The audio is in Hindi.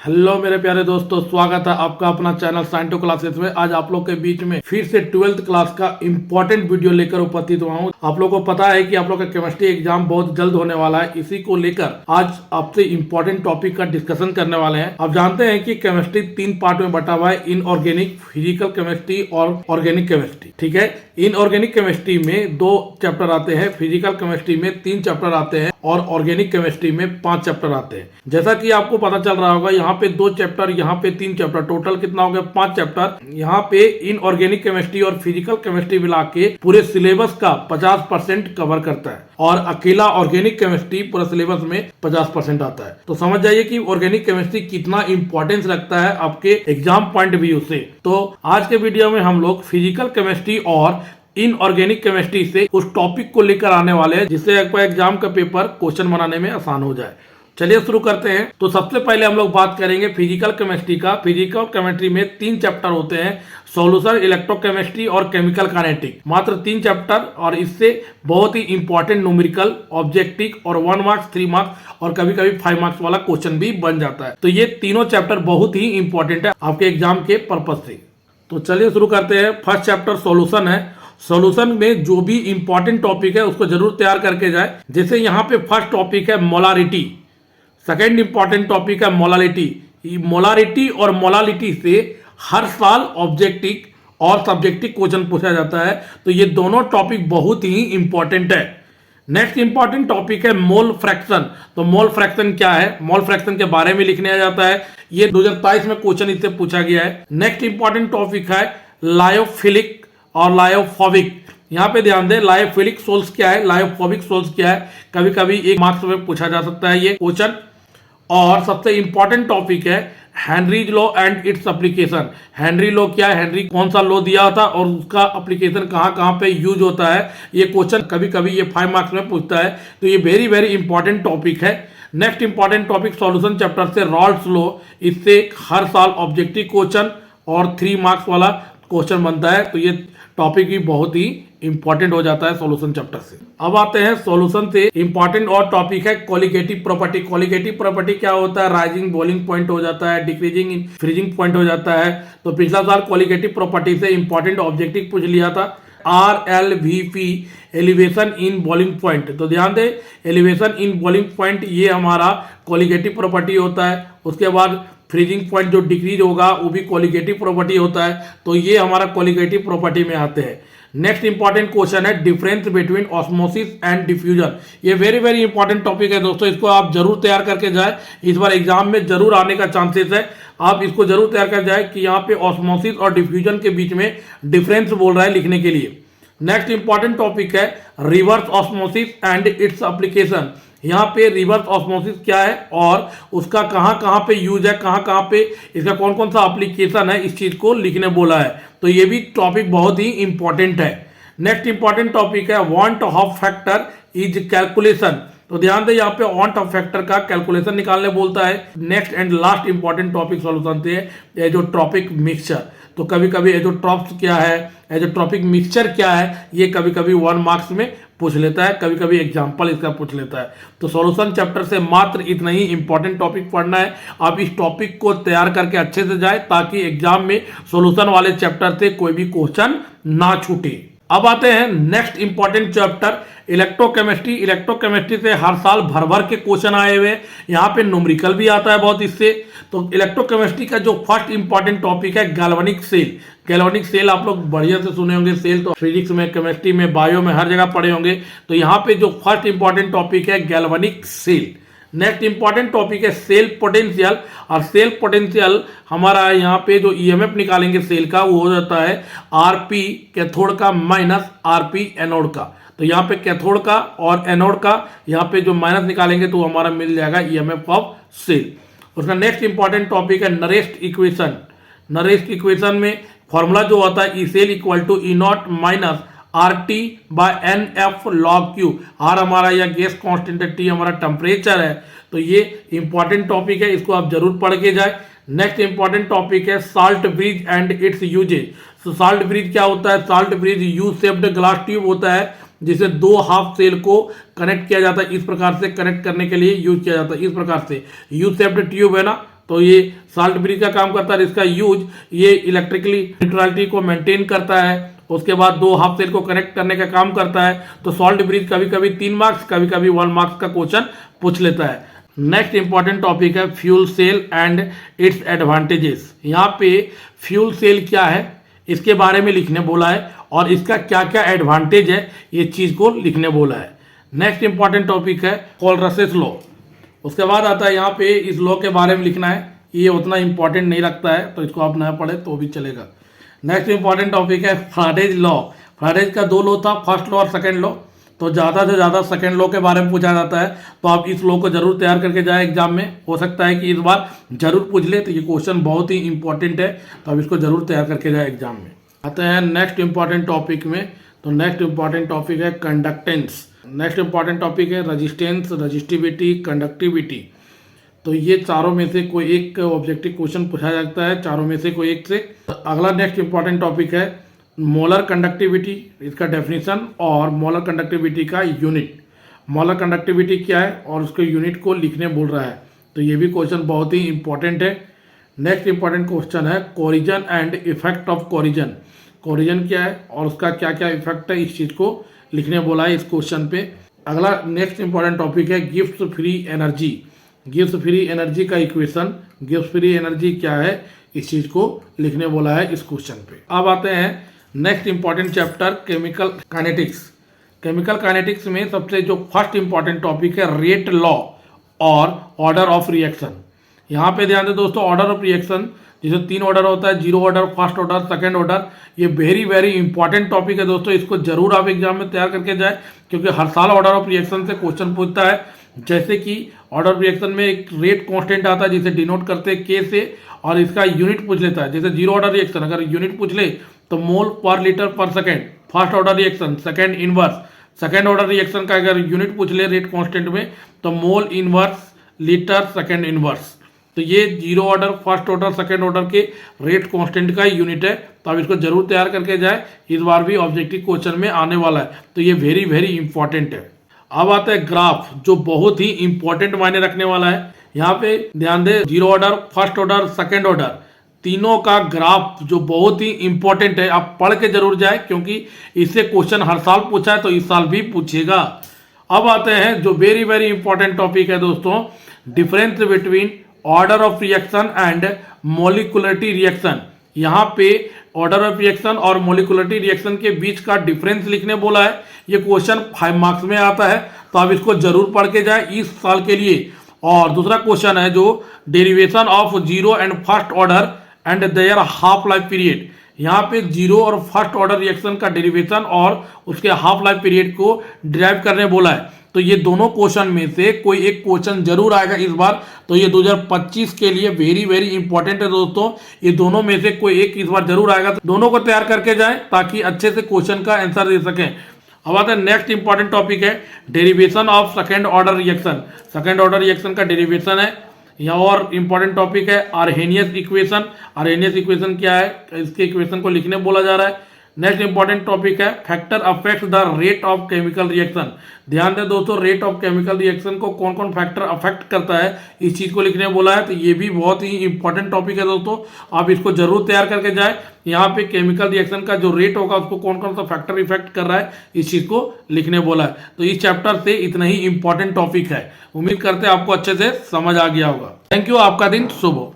हेलो मेरे प्यारे दोस्तों, स्वागत है आपका अपना चैनल साइंस टू क्लासेस में। आज आप लोग के बीच में फिर से 12th क्लास का इंपॉर्टेंट वीडियो लेकर उपस्थित हुआ हूँ। आप लोगों को पता है कि आप लोग का केमिस्ट्री एग्जाम बहुत जल्द होने वाला है। इसी को लेकर आज आपसे इंपॉर्टेंट टॉपिक का डिस्कशन करने वाले हैं। आप जानते हैं कि केमिस्ट्री 3 पार्ट में बटा हुआ है, इनऑर्गेनिक, फिजिकल केमिस्ट्री और ऑर्गेनिक केमिस्ट्री। ठीक है, इनऑर्गेनिक केमिस्ट्री में 2 चैप्टर आते हैं, फिजिकल केमिस्ट्री में 3 चैप्टर आते हैं और ऑर्गेनिक केमिस्ट्री में 5 चैप्टर आते हैं। जैसा कि आपको पता चल रहा होगा, यहाँ पे 2 चैप्टर, यहाँ पे 3 चैप्टर, टोटल कितना हो गया 5 चैप्टर। यहाँ पे इनऑर्गेनिक केमिस्ट्री और फिजिकल केमिस्ट्री मिला के पूरे सिलेबस का 50% कवर करता है और अकेला ऑर्गेनिक केमिस्ट्री पूरा सिलेबस में 50% आता है। तो समझ जाइए कि ऑर्गेनिक केमिस्ट्री कितना इंपॉर्टेंस रखता है आपके एग्जाम पॉइंट व्यू से। तो आज के वीडियो में हम लोग फिजिकल केमिस्ट्री और इनऑर्गेनिक केमिस्ट्री से उस टॉपिक को लेकर आने वाले हैं जिससे आपका एग्जाम का पेपर क्वेश्चन बनाने में आसान हो जाए। चलिए शुरू करते हैं। तो सबसे पहले हम लोग बात करेंगे फिजिकल केमिस्ट्री का। फिजिकल केमिस्ट्री में 3 चैप्टर होते हैं, सॉल्यूशन, इलेक्ट्रोकेमिस्ट्री और केमिकल काइनेटिक। मात्र 3 चैप्टर और इससे बहुत ही इंपॉर्टेंट न्यूमेरिकल, ऑब्जेक्टिव और 1 मार्क्स, 3 मार्क्स और कभी कभी 5 मार्क्स वाला क्वेश्चन भी बन जाता है। तो ये तीनों चैप्टर बहुत ही इंपॉर्टेंट है आपके एग्जाम के पर्पज से। तो चलिए शुरू करते हैं। फर्स्ट चैप्टर सॉल्यूशन है। सॉल्यूशन में जो भी इंपॉर्टेंट टॉपिक है उसको जरूर तैयार करके जाए। जैसे यहाँ पे फर्स्ट टॉपिक है मोलारिटी, सेकेंड इंपॉर्टेंट टॉपिक है मोलालिटी। मोलारिटी और मोलालिटी से हर साल ऑब्जेक्टिव और सब्जेक्टिव क्वेश्चन पूछा जाता है। तो ये दोनों टॉपिक बहुत ही इंपॉर्टेंट है। नेक्स्ट इंपॉर्टेंट टॉपिक है मोल फ्रैक्शन। तो मोल फ्रैक्शन क्या है, मोल फ्रैक्शन के बारे में लिखने आ जाता है। ये 2023 में क्वेश्चन इससे पूछा गया है। नेक्स्ट इंपॉर्टेंट टॉपिक है लायोफिलिक और लायोफोबिक। यहाँ पे ध्यान दें, लायोफिलिक सोल्स क्या है, लायोफोबिक सोल्स क्या है, कभी कभी 1 मार्क्स में पूछा जा सकता है ये क्वेश्चन। और सबसे इंपॉर्टेंट टॉपिक है Henry's law and its application. Henry law क्या है, हेनरी कौन सा लॉ दिया था और उसका एप्लीकेशन कहाँ कहाँ पे यूज होता है, ये क्वेश्चन कभी कभी ये 5 मार्क्स में पूछता है। तो ये वेरी वेरी इंपॉर्टेंट टॉपिक है। Next important topic solution chapter से रॉल्स लॉ। इससे हर साल ऑब्जेक्टिव क्वेश्चन और 3 मार्क्स वाला क्वेश्चन बनता है। तो ये टॉपिक भी बहुत ही इंपॉर्टेंट हो जाता है सॉल्यूशन चैप्टर से। अब आते हैं सॉल्यूशन से इंपॉर्टेंट और टॉपिक है क्वालिटेटिव प्रॉपर्टी। क्वालिटेटिव प्रॉपर्टी क्या होता है, राइजिंग बॉइलिंग पॉइंट हो जाता है, डिक्रीजिंग फ्रीजिंग पॉइंट हो जाता है। तो पिछला साल क्वालिटेटिव प्रॉपर्टी से इंपॉर्टेंट ऑब्जेक्टिव पूछ लिया था, RLVP, elevation in boiling point. तो ध्यान दें, एलिवेशन इन बॉइलिंग पॉइंट ये हमारा क्वालिटेटिव प्रॉपर्टी होता है। उसके बाद फ्रीजिंग पॉइंट जो डिक्रीज होगा वो भी क्वालिटेटिव प्रॉपर्टी होता है। तो ये हमारा क्वालिटेटिव प्रॉपर्टी में आते हैं। नेक्स्ट इंपॉर्टेंट क्वेश्चन है difference between osmosis and diffusion. ये वेरी वेरी इंपॉर्टेंट टॉपिक है दोस्तों, इसको आप जरूर तैयार करके जाए। इस बार एग्जाम में जरूर आने का चांसेस है, आप इसको जरूर तैयार कर जाए कि यहाँ पे ऑस्मोसिस और डिफ्यूजन के बीच में डिफरेंस बोल रहा है लिखने के लिए। नेक्स्ट इंपॉर्टेंट टॉपिक है reverse osmosis and its application. यहाँ पे रिवर्स ऑस्मोसिस क्या है और उसका कहाँ कहाँ पे यूज है, कहाँ कहाँ पे इसका कौन कौन सा एप्लीकेशन है, इस चीज को लिखने बोला है। तो ये भी टॉपिक बहुत ही इंपॉर्टेंट है। नेक्स्ट इंपॉर्टेंट टॉपिक है want of factor is calculation. तो ध्यान दें, यहाँ पे वांट ऑफ फैक्टर का कैलकुलेशन निकालने बोलता है। Next and last important topic solution से एजोट्रॉपिक मिक्सचर। तो कभी कभी एजोट्रॉप्स क्या है, एजोट्रॉपिक मिक्सचर क्या है, ये कभी कभी 1 मार्क्स में पूछ लेता है, कभी कभी एग्जाम्पल इसका पूछ लेता है। तो सॉल्यूशन चैप्टर से मात्र इतना ही इंपॉर्टेंट टॉपिक पढ़ना है। आप इस टॉपिक को तैयार करके अच्छे से जाए ताकि एग्जाम में सॉल्यूशन वाले चैप्टर से कोई भी क्वेश्चन ना छूटे। अब आते हैं next important chapter electrochemistry. Electrochemistry से हर साल भर भर के क्वेश्चन आए हुए, यहाँ पे न्यूमेरिकल भी आता है बहुत इससे। तो इलेक्ट्रोकेमिस्ट्री का जो फर्स्ट इंपॉर्टेंट टॉपिक है गैल्वेनिक सेल। गैल्वेनिक सेल आप लोग बढ़िया से सुने होंगे, सेल तो फिजिक्स में, केमिस्ट्री में, बायो में हर जगह पढ़े होंगे। तो यहाँ पे जो फर्स्ट इंपॉर्टेंट टॉपिक है galvanic cell. Next important topic है सेल पोटेंशियल। और सेल पोटेंशियल हमारा यहाँ पे जो ईएमएफ निकालेंगे सेल का वो हो जाता है आरपी कैथोड का माइनस आरपी एनोड का। तो यहाँ पे कैथोड का और एनोड का यहाँ पे जो माइनस निकालेंगे तो हमारा मिल जाएगा ईएमएफ ऑफ सेल। उसका नेक्स्ट इंपॉर्टेंट टॉपिक है नरेस्ट इक्वेशन। नरेस्ट इक्वेशन में फॉर्मूला जो होता है E cell equal to E not minus RT by NF log Q। R हमारा यह गैस कांस्टेंट है, T हमारा टेम्परेचर है। तो ये इंपॉर्टेंट टॉपिक है, इसको आप जरूर पढ़ के जाए। नेक्स्ट इंपॉर्टेंट टॉपिक है salt bridge and its uses. तो साल्ट ब्रिज क्या होता है, salt bridge U shaped glass tube होता है जिसे 2 हाफ सेल को कनेक्ट किया जाता है। इस प्रकार से कनेक्ट करने के लिए यूज किया जाता है। इस प्रकार से यू शेप्ड ट्यूब है ना, तो ये साल्ट ब्रिज का काम करता है। इसका यूज ये इलेक्ट्रिकली न्यूट्रलिटी को मेंटेन करता है। उसके बाद दो हाफ सेल को कनेक्ट करने का काम करता है। तो सॉल्ट ब्रिज कभी कभी 3 मार्क्स, कभी कभी 1 मार्क्स का क्वेश्चन पूछ लेता है। नेक्स्ट इंपॉर्टेंट टॉपिक है fuel cell and its advantages. यहाँ पे फ्यूल सेल क्या है इसके बारे में लिखने बोला है और इसका क्या क्या एडवांटेज है ये चीज को लिखने बोला है। नेक्स्ट इंपॉर्टेंट टॉपिक है कोलरसेस लॉ। उसके बाद आता है यहाँ पे इस लॉ के बारे में लिखना है। ये उतना इंपॉर्टेंट नहीं लगता है तो इसको आप ना पढ़े तो भी चलेगा। नेक्स्ट इंपॉर्टेंट टॉपिक है फैराडेज लॉ। फैराडेज का 2 लॉ था, फर्स्ट लॉ और सेकंड लॉ। तो ज़्यादा से ज़्यादा सेकंड लॉ के बारे में पूछा जाता है, तो आप इस लॉ को जरूर तैयार करके जाए एग्जाम में। हो सकता है कि इस बार जरूर पूछ ले, तो ये क्वेश्चन बहुत ही इंपॉर्टेंट है, तो आप इसको जरूर तैयार करके जाए एग्जाम में। आते हैं नेक्स्ट इंपॉर्टेंट टॉपिक में। तो नेक्स्ट इंपॉर्टेंट टॉपिक है कंडक्टेंस। नेक्स्ट इंपॉर्टेंट टॉपिक है रजिस्टेंस, रजिस्टिविटी, कंडक्टिविटी। तो ये चारों में से कोई एक ऑब्जेक्टिव क्वेश्चन पूछा जाता है, चारों में से कोई एक से। अगला नेक्स्ट इंपॉर्टेंट टॉपिक है मोलर कंडक्टिविटी, इसका डेफिनेशन और मोलर कंडक्टिविटी का यूनिट। मोलर कंडक्टिविटी क्या है और उसके यूनिट को लिखने बोल रहा है, तो ये भी क्वेश्चन बहुत ही इंपॉर्टेंट है। नेक्स्ट इंपॉर्टेंट क्वेश्चन है corrosion and effect of corrosion. Corrosion क्या है और उसका क्या क्या इफेक्ट है, इस चीज को लिखने बोला है इस क्वेश्चन पे। अगला नेक्स्ट इंपॉर्टेंट टॉपिक है Gibbs free energy. Gibbs free energy का इक्वेशन, गिब्स फ्री एनर्जी क्या है इस चीज को लिखने बोला है इस क्वेश्चन पे। अब आते हैं next important chapter chemical kinetics. Chemical kinetics में सबसे जो फर्स्ट इंपॉर्टेंट टॉपिक है रेट लॉ और ऑर्डर ऑफ रिएक्शन। यहाँ पे ध्यान दे दोस्तों, ऑर्डर ऑफ रिएक्शन जिसे 3 ऑर्डर होता है, 0 order, first order, second order. ये वेरी वेरी इंपॉर्टेंट टॉपिक है दोस्तों, इसको जरूर आप एग्जाम में तैयार करके जाए, क्योंकि हर साल ऑर्डर ऑफ रिएक्शन से क्वेश्चन पूछता है। जैसे कि ऑर्डर ऑफ रिएक्शन में एक रेट कांस्टेंट आता है जिसे डिनोट करते हैं के से, और इसका यूनिट पूछ लेता है। जैसे 0 ऑर्डर रिएक्शन अगर यूनिट पूछ ले तो मोल पर लीटर पर second, first order reaction second inverse. Second order reaction का अगर यूनिट पूछ ले रेट कांस्टेंट में तो mole inverse litre second inverse. तो ये 0 order, first order, second order के रेट कांस्टेंट का यूनिट है, तो आप इसको जरूर तैयार करके जाए। इस बार भी ऑब्जेक्टिव क्वेश्चन में आने वाला है, तो ये वेरी वेरी इंपॉर्टेंट है। अब आता है ग्राफ, जो बहुत ही इंपॉर्टेंट मायने रखने वाला है। यहाँ पे ध्यान दे, 0 order, first order, second order, तीनों का ग्राफ जो बहुत ही इंपॉर्टेंट है, आप पढ़ के जरूर जाए, क्योंकि इससे क्वेश्चन हर साल पूछा है तो इस साल भी पूछेगा। अब आते हैं जो वेरी वेरी इंपॉर्टेंट टॉपिक है दोस्तों, difference between order of reaction and molecularity reaction. यहाँ पे ऑर्डर ऑफ रिएक्शन और मोलिकुलरिटी रिएक्शन के बीच का डिफरेंस लिखने बोला है। ये क्वेश्चन 5 मार्क्स में आता है, तो आप इसको जरूर पढ़ के जाए इस साल के लिए। और दूसरा क्वेश्चन है जो derivation of 0 and first order and their half life period. यहाँ पे 0 और फर्स्ट ऑर्डर रिएक्शन का डेरिवेशन और उसके हाफ लाइफ पीरियड को डिराइव करने बोला है। तो ये दोनों क्वेश्चन में से कोई एक क्वेश्चन जरूर आएगा इस बार, तो ये 2025 के लिए वेरी वेरी इंपॉर्टेंट है दोस्तों। ये दोनों में से कोई एक इस बार जरूर आएगा, तो दोनों को तैयार करके जाए ताकि अच्छे से क्वेश्चन का आंसर दे सकें। अब आता है नेक्स्ट इंपॉर्टेंट टॉपिक है derivation of second order reaction. Second order reaction का डेरिवेशन है। यहाँ और इंपॉर्टेंट टॉपिक है आर्हेनियस इक्वेशन। आर्हेनियस इक्वेशन क्या है, इसके इक्वेशन को लिखने बोला जा रहा है। नेक्स्ट इंपॉर्टेंट टॉपिक है factor affect the rate of chemical reaction. ध्यान दें दोस्तों, रेट ऑफ केमिकल रिएक्शन को कौन कौन फैक्टर अफेक्ट करता है इस चीज को लिखने बोला है, तो ये भी बहुत ही इंपॉर्टेंट टॉपिक है दोस्तों, आप इसको जरूर तैयार करके जाए। यहाँ पे केमिकल रिएक्शन का जो रेट होगा उसको कौन कौन सा फैक्टर इफेक्ट कर रहा है इस चीज को लिखने बोला है। तो इस चैप्टर से इतना ही इंपॉर्टेंट टॉपिक है। उम्मीद करते हैं आपको अच्छे से समझ आ गया होगा। थैंक यू, आपका दिन शुभ हो।